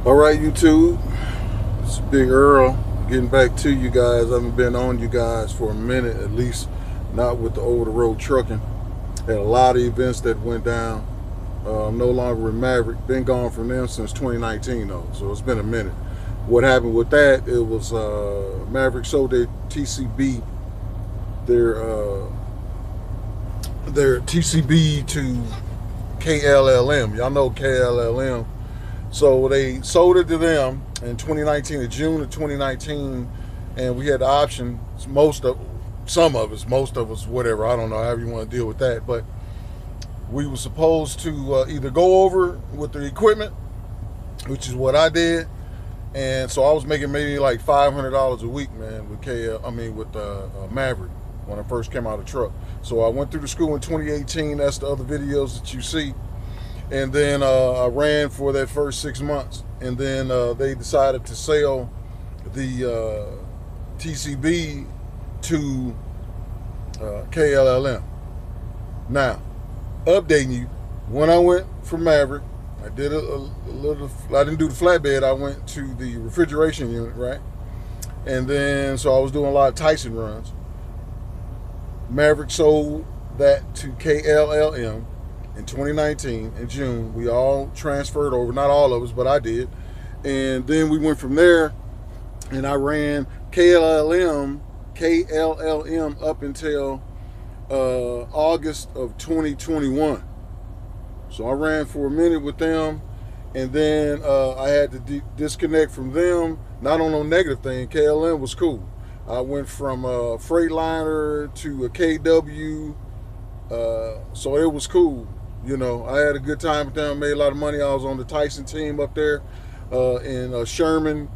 All right, YouTube. It's Big Earl getting back to you guys. I haven't been on you guys for a minute, at least not with the over-the-road trucking. Had a lot of events that went down. I'm no longer with Maverick. Been gone from them since 2019 though, so it's been a minute. What happened with that? It was Maverick sold their TCB, their TCB to KLLM. Y'all know KLLM. So they sold it to them in 2019, in June of 2019, and we had the option. Most of us, whatever. I don't know however you want to deal with that, but we were supposed to either go over with the equipment, which is what I did, and so I was making maybe like $500 a week, man, with Maverick when I first came out of the truck. So I went through the school in 2018. That's the other videos that you see. And then I ran for that first 6 months. And then they decided to sell the TCB to KLLM. Now, updating you, when I went for Maverick, I did a little, I didn't do the flatbed, I went to the refrigeration unit, right? And then, so I was doing a lot of Tyson runs. Maverick sold that to KLLM. In 2019, in June, we all transferred over. Not all of us, but I did. And then we went from there, and I ran KLLM up until August of 2021. So I ran for a minute with them, and then I had to disconnect from them. Not on no negative thing. KLM was cool. I went from a Freightliner to a KW, so it was cool. You know, I had a good time with them, made a lot of money. I was on the Tyson team up there in Sherman,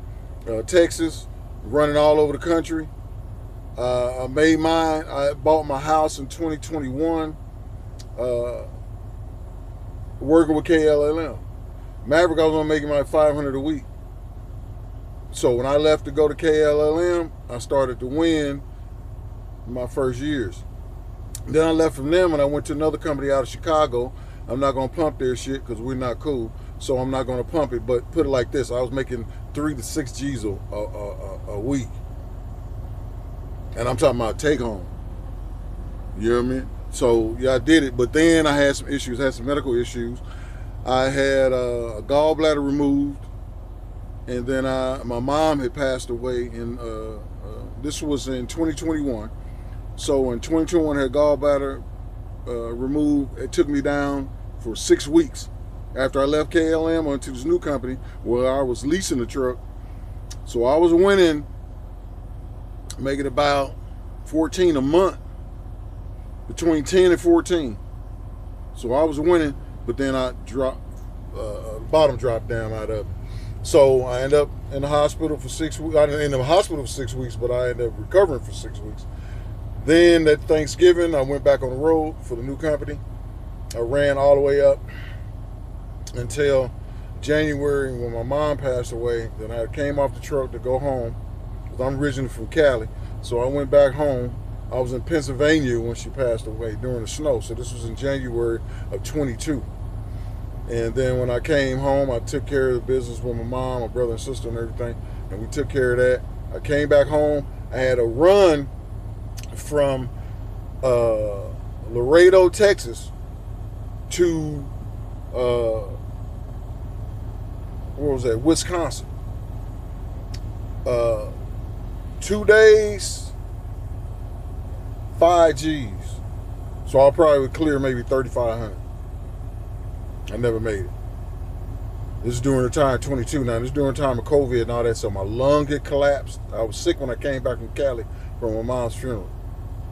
Texas, running all over the country. I made mine. I bought my house in 2021, working with KLLM. Maverick, I was only making like $500 a week. So when I left to go to KLLM, I started to win my first years. Then I left from them and I went to another company out of Chicago. I'm not going to pump their shit because we're not cool. So I'm not going to pump it. But put it like this. I was making 3 to 6 G's a week. And I'm talking about take home. You know what I mean? So yeah, I did it. But then I had some issues, had some medical issues. I had a gallbladder removed. And then my mom had passed away this was in 2021. So in 2021, I had gallbladder removed. It took me down for 6 weeks after I left KLM onto this new company where I was leasing the truck. So I was winning, making about 14 a month, between 10 and 14. So I was winning, but then I dropped, bottom dropped down out of it. So I ended up in the hospital for 6 weeks. I didn't end up in the hospital for 6 weeks, but I ended up recovering for 6 weeks. Then that Thanksgiving, I went back on the road for the new company. I ran all the way up until January when my mom passed away. Then I came off the truck to go home because I'm originally from Cali. So I went back home. I was in Pennsylvania when she passed away during the snow. So this was in January of 22. And then when I came home, I took care of the business with my mom, my brother and sister and everything. And we took care of that. I came back home. I had a run from Laredo, Texas to where was that? Wisconsin. 2 days, 5 G's. So I probably would clear maybe 3,500. I never made it. This is during the time 22 now. This is during the time of COVID and all that. So my lung had collapsed. I was sick when I came back from Cali from my mom's funeral.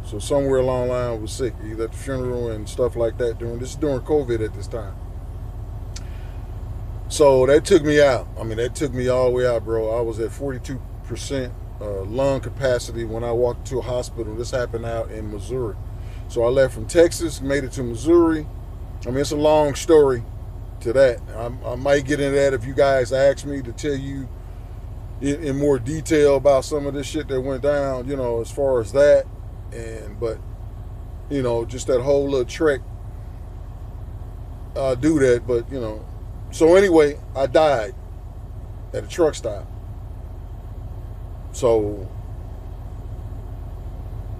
So somewhere along the line I was sick, either at the funeral and stuff like that. This is during COVID at this time. So that took me out. I mean, that took me all the way out, bro. I was at 42% lung capacity when I walked to a hospital. This happened out in Missouri. So I left from Texas, made it to Missouri. I mean, it's a long story to that. I might get into that if you guys ask me to tell you in more detail about some of this shit that went down, you know, as far as that. But you know, just that whole little trek, do that. But you know, so anyway, I died. at a truck stop. So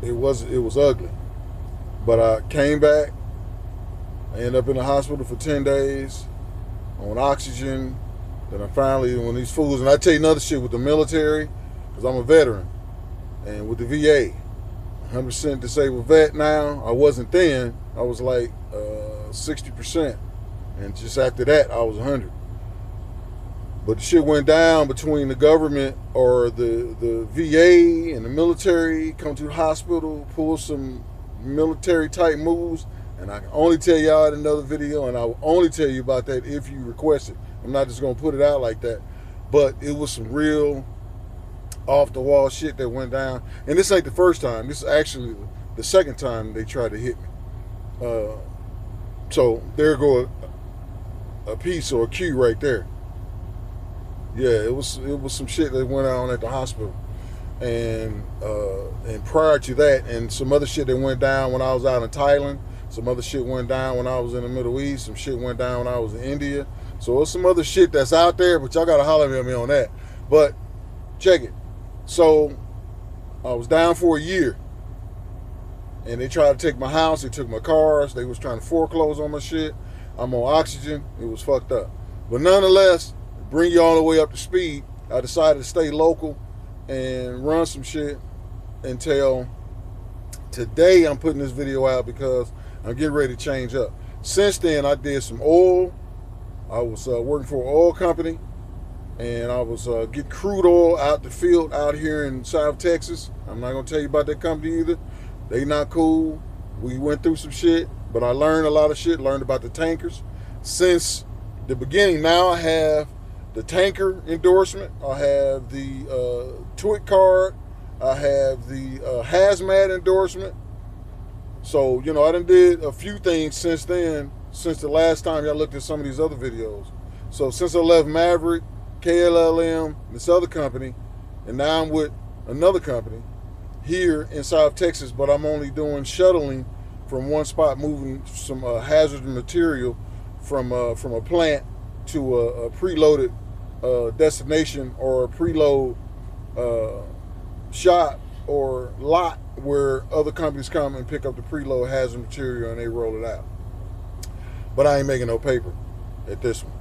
it was ugly. But I came back. I ended up in the hospital for 10 days on oxygen. Then I finally, when these fools, and I tell you another shit with the military, because I'm a veteran, and with the VA, 100% disabled vet now. I wasn't then. I was like 60%. And just after that, I was 100. But the shit went down between the government or the VA and the military, come to the hospital, pull some military type moves. And I can only tell y'all in another video, and I will only tell you about that if you request it. I'm not just going to put it out like that. But it was some real off-the-wall shit that went down. And this ain't the first time. This is actually the second time they tried to hit me. So there go a piece or a cue right there. Yeah, it was some shit that went on at the hospital. And prior to that, and some other shit that went down when I was out in Thailand. Some other shit went down when I was in the Middle East. Some shit went down when I was in India. So there's some other shit that's out there, but y'all gotta holler at me on that. But check it. So I was down for a year. And they tried to take my house. They took my cars. They was trying to foreclose on my shit. I'm on oxygen. It was fucked up. But nonetheless, bring you all the way up to speed, I decided to stay local and run some shit until today. I'm putting this video out because I'm getting ready to change up. Since then, I did some oil. I was working for an oil company, and I was getting crude oil out the field out here in South Texas. I'm not going to tell you about that company either. They not cool. We went through some shit, but I learned a lot of shit, learned about the tankers. Since the beginning, now I have the tanker endorsement. I have the TWIC card. I have the hazmat endorsement. So, you know, I done did a few things since then, since the last time y'all looked at some of these other videos. So since I left Maverick, KLLM, this other company, and now I'm with another company here in South Texas, but I'm only doing shuttling from one spot, moving some hazardous material from a plant to a preloaded destination or a preload shop or lot where other companies come and pick up the preload hazard material and they roll it out. But I ain't making no paper at this one.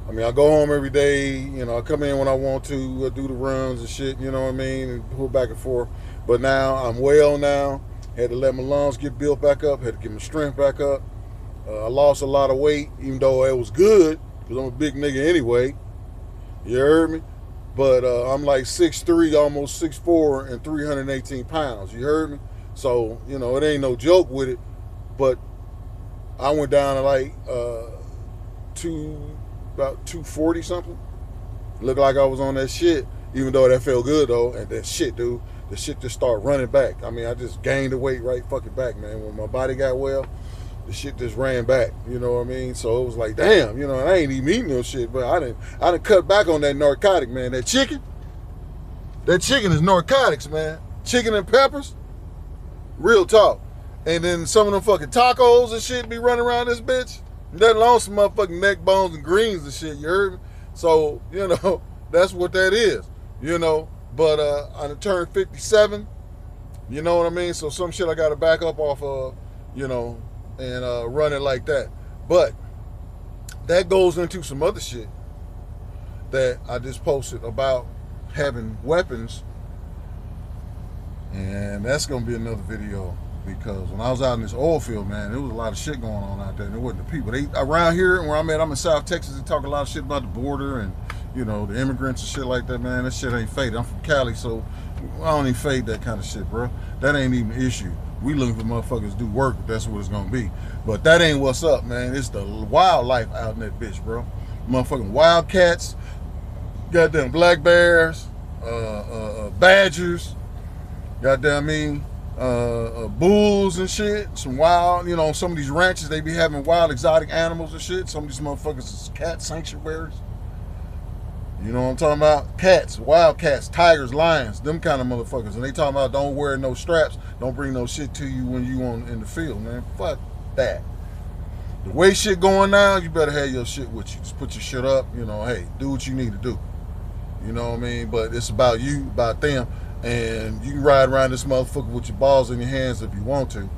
I mean, I go home every day, you know, I come in when I want to, do the runs and shit, you know what I mean, and pull back and forth. But now I'm well now. Had to let my lungs get built back up, had to get my strength back up. I lost a lot of weight, even though it was good, because I'm a big nigga anyway. You heard me? But I'm like 6'3", almost 6'4", and 318 pounds. You heard me? So, you know, it ain't no joke with it. But I went down to like about 240 something. Looked like I was on that shit, even though that felt good though. And that shit, dude, the shit just started running back. I mean, I just gained the weight right fucking back, man. When my body got well, the shit just ran back, you know what I mean? So it was like, damn, you know, and I ain't even eating no shit, but I didn't cut back on that narcotic, man. That chicken is narcotics, man. Chicken and peppers, real talk. And then some of them fucking tacos and shit be running around this bitch. Let alone some motherfucking neck bones and greens and shit, you heard me? So, you know, that's what that is, you know. But I done turned 57, you know what I mean? So some shit I got to back up off of, you know, and run it like that. But that goes into some other shit that I just posted about having weapons, and that's gonna be another video, because when I was out in this oil field, man, there was a lot of shit going on out there, and there wasn't the people. They around here where I'm at, I'm in South Texas, they talk a lot of shit about the border and, you know, the immigrants and shit like that, man. That shit ain't faded. I'm from Cali, so I don't even fade that kind of shit, bro. That ain't even an issue. We looking for motherfuckers to do work, if that's what it's gonna be. But that ain't what's up, man. It's the wildlife out in that bitch, bro. Motherfucking wildcats, goddamn black bears, badgers, goddamn bulls and shit. Some wild, you know, some of these ranches, they be having wild exotic animals and shit. Some of these motherfuckers is cat sanctuaries. You know what I'm talking about? Cats, wild cats, tigers, lions, them kind of motherfuckers. And they talking about don't wear no straps, don't bring no shit to you when you in the field, man. Fuck that. The way shit going now, you better have your shit with you. Just put your shit up, you know, hey, do what you need to do. You know what I mean? But it's about you, about them. And you can ride around this motherfucker with your balls in your hands if you want to.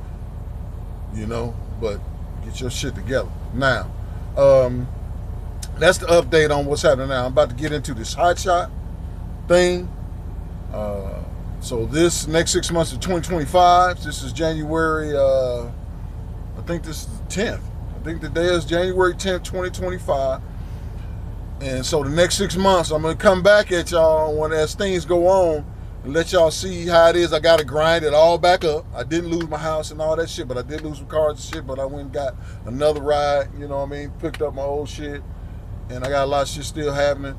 You know? But get your shit together. Now, that's the update on what's happening now. I'm about to get into this hot shot thing. So this next 6 months of 2025, this is January, I think this is the 10th. I think the day is January 10th, 2025. And so the next 6 months, I'm going to come back at y'all as things go on and let y'all see how it is. I got to grind it all back up. I didn't lose my house and all that shit, but I did lose some cars and shit, but I went and got another ride, you know what I mean? Picked up my old shit, and I got a lot of shit still happening.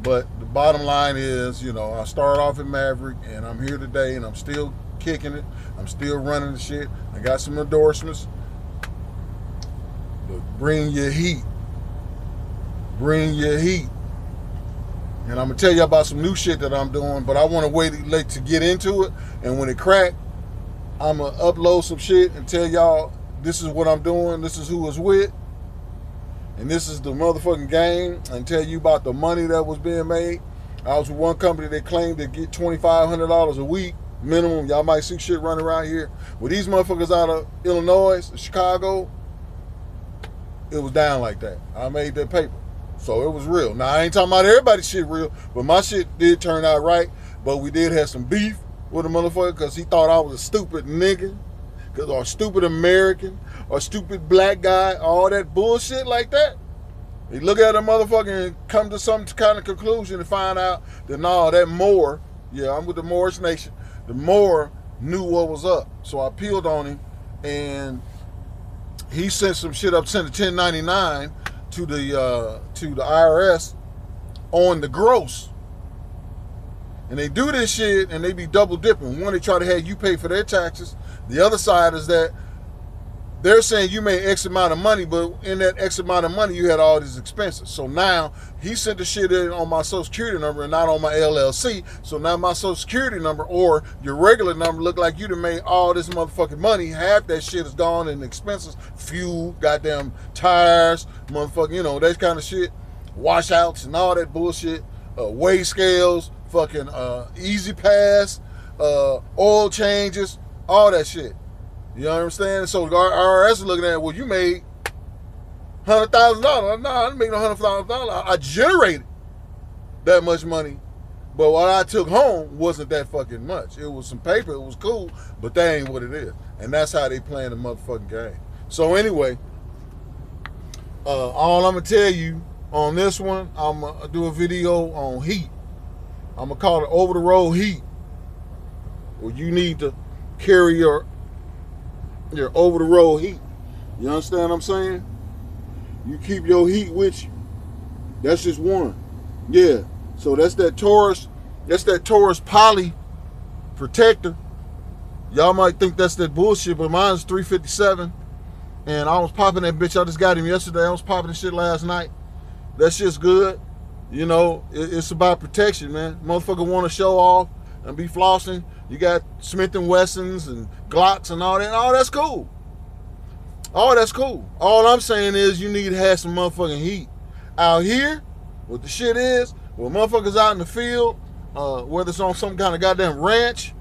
But the bottom line is, you know, I started off in Maverick, and I'm here today, and I'm still kicking it. I'm still running the shit. I got some endorsements. But bring your heat. Bring your heat. And I'm going to tell you about some new shit that I'm doing, but I want to wait to get into it. And when it crack, I'm going to upload some shit and tell y'all this is what I'm doing, this is who it's with. And this is the motherfucking game, and tell you about the money that was being made. I was with one company that claimed to get $2,500 a week minimum. Y'all might see shit running around here. With these motherfuckers out of Illinois, Chicago, it was down like that. I made that paper. So it was real. Now, I ain't talking about everybody's shit real, but my shit did turn out right. But we did have some beef with a motherfucker because he thought I was a stupid nigga, or a stupid American, or a stupid black guy, all that bullshit like that. He look at a motherfucker and come to some kind of conclusion and find out that, no, that Moore, yeah, I'm with the Moorish Nation, the Moore knew what was up. So I peeled on him, and he sent some shit up, sent a 1099 to the IRS on the gross. And they do this shit, and they be double dipping. One, they try to have you pay for their taxes. The other side is that they're saying you made X amount of money, but in that X amount of money, you had all these expenses. So now he sent the shit in on my social security number and not on my LLC. So now my social security number or your regular number look like you done made all this motherfucking money. Half that shit is gone in expenses, fuel, goddamn tires, motherfucking, you know, that kind of shit, washouts and all that bullshit, weigh scales, fucking easy pass, oil changes, all that shit. You know what I'm saying? So the IRS is looking at, well, you made $100,000. No, I didn't make no $100,000. I generated that much money, but what I took home wasn't that fucking much. It was some paper. It was cool, but that ain't what it is. And that's how they playing the motherfucking game. So anyway, all I'm going to tell you on this one, I'm going to do a video on heat. I'm going to call it over-the-road heat, where you need to carry your over-the-road heat. You understand what I'm saying? You keep your heat with you. That's just one. Yeah. So that's that Taurus poly protector. Y'all might think that's that bullshit, but mine's 357. And I was popping that bitch. I just got him yesterday. I was popping the shit last night. That shit's good. You know, it's about protection, man. Motherfucker want to show off and be flossing. You got Smith & Wessons and Glocks and all that. And all that's cool. All that's cool. All I'm saying is you need to have some motherfucking heat. Out here, what the shit is, when motherfuckers out in the field, whether it's on some kind of goddamn ranch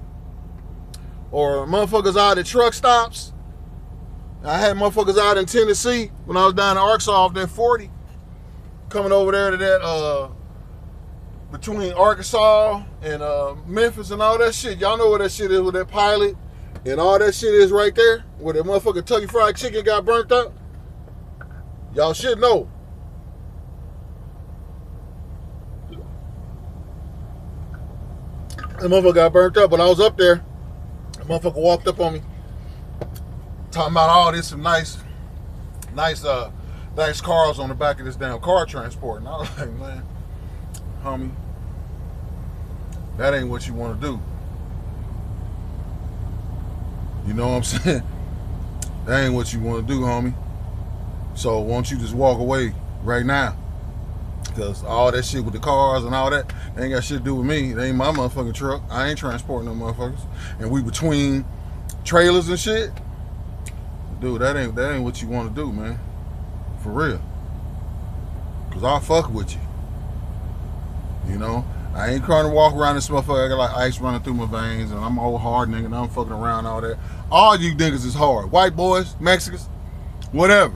or motherfuckers out at truck stops. I had motherfuckers out in Tennessee when I was down in Arkansas off that 40. Coming over there to that, between Arkansas and Memphis and all that shit. Y'all know where that shit is with that pilot and all that shit is right there where that motherfucking Kentucky Fried Chicken got burnt up. Y'all should know. That motherfucker got burnt up, but I was up there. That motherfucker walked up on me talking about all this some nice cars on the back of this damn car transport. And I was like, man, homie, that ain't what you want to do. You know what I'm saying? That ain't what you want to do, homie. So why don't you just walk away right now? Because all that shit with the cars and all that ain't got shit to do with me. It ain't my motherfucking truck. I ain't transporting no motherfuckers. And we between trailers and shit. Dude, that ain't what you want to do, man. For real. Because I'll fuck with you. You know? I ain't trying to walk around this motherfucker. I got like ice running through my veins, and I'm old hard nigga, and I'm fucking around all that. All you niggas is hard. White boys, Mexicans, whatever.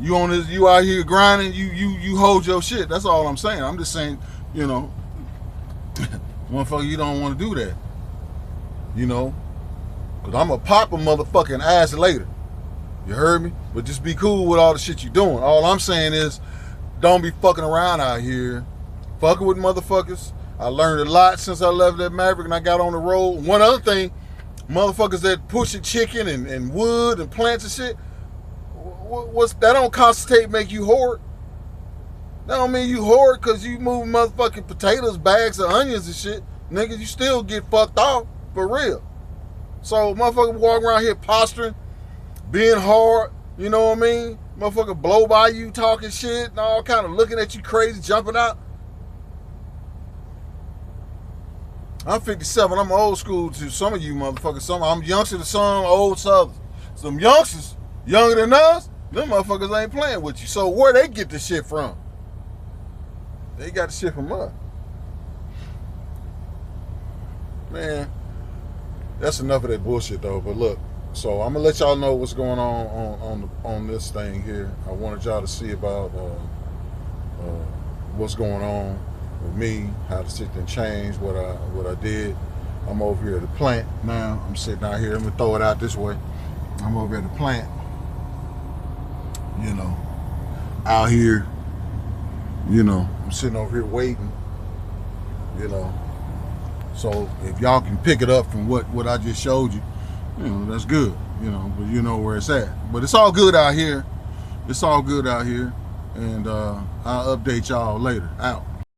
You on this? You out here grinding? You hold your shit. That's all I'm saying. I'm just saying, you know, motherfucker, you don't want to do that. You know, cause I'm gonna pop a motherfucking ass later. You heard me? But just be cool with all the shit you doing. All I'm saying is, don't be fucking around out here, fucking with motherfuckers. I learned a lot since I left that Maverick and I got on the road. One other thing, motherfuckers that pushing chicken and wood and plants and shit, what's that don't concentrate make you hoard. That don't mean you hoard because you move motherfucking potatoes, bags of onions and shit. Nigga, you still get fucked off for real. So motherfucker walking around here posturing, being hard, you know what I mean? Motherfucker blow by you talking shit and all kind of looking at you crazy, jumping out. I'm 57. I'm old school to some of you motherfuckers. I'm youngster to some old Southern. Some youngsters, younger than us, them motherfuckers ain't playing with you. So where they get the shit from? They got the shit from us. Man, that's enough of that bullshit though. But look, so I'm gonna let y'all know what's going on this thing here. I wanted y'all to see about what's going on with me, how the shit done changed, what I did. I'm over here at the plant now. I'm sitting out here. I'm gonna throw it out this way. I'm over at the plant. You know, out here. You know, I'm sitting over here waiting. You know, so if y'all can pick it up from what I just showed you, you know, that's good. You know, but you know where it's at. But it's all good out here. It's all good out here, and I'll update y'all later. Out.